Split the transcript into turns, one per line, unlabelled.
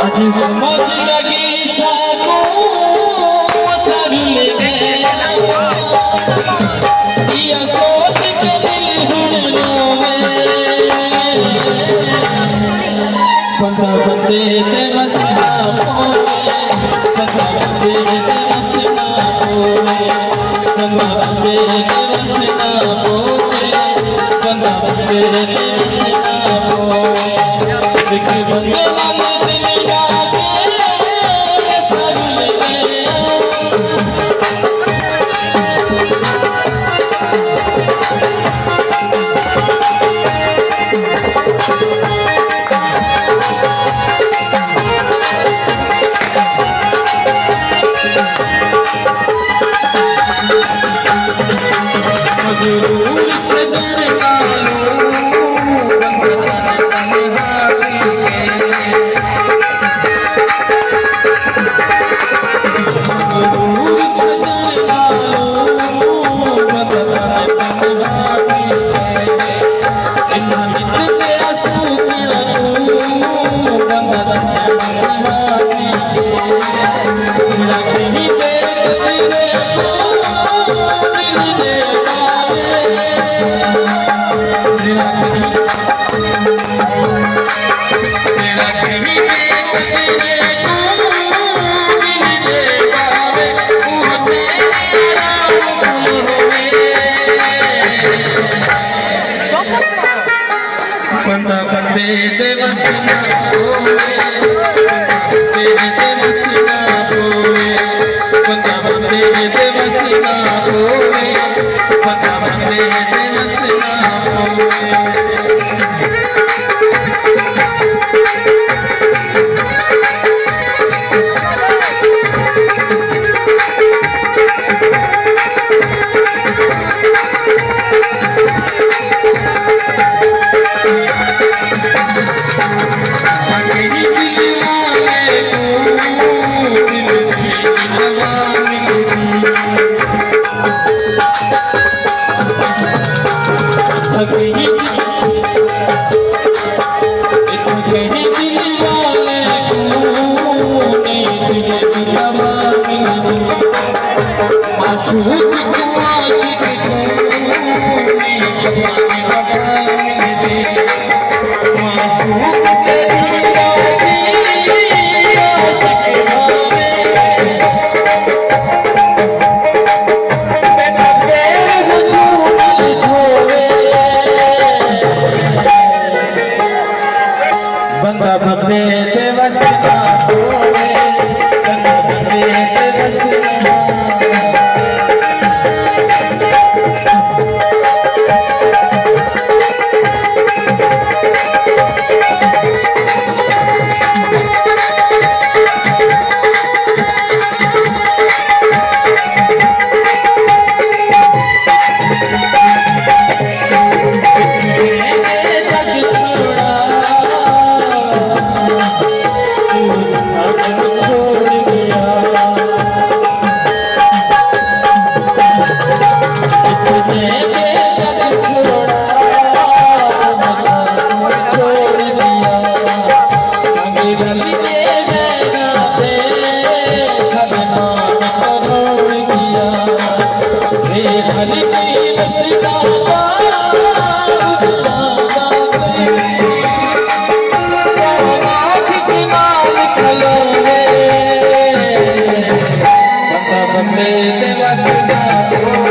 आज समझ लगी साको सब गया ये सोच के दिल हुन रोवे बंदा बंदे ते मसना पोवे बंदा बंदे ते मसना पोवे बंदा बंदे ते मसना पोवे बंदा बंदे ते मसना पोवे एक बंदे वाले दिल जाके सब गया मजबूर सजन कालो मजबूर सजन कालो इतना मिलते आंसू बंदा सहाती नहीं तेरे बंदा बंदे दे मसना होवे तेरे दे मसना होवे बंदा बंदे दे मसना होवे बंदा बंदे दे मसना होवे बंदा बंदे ते वसना होवे बंदा बंदे ते वसना बंदे ते वसना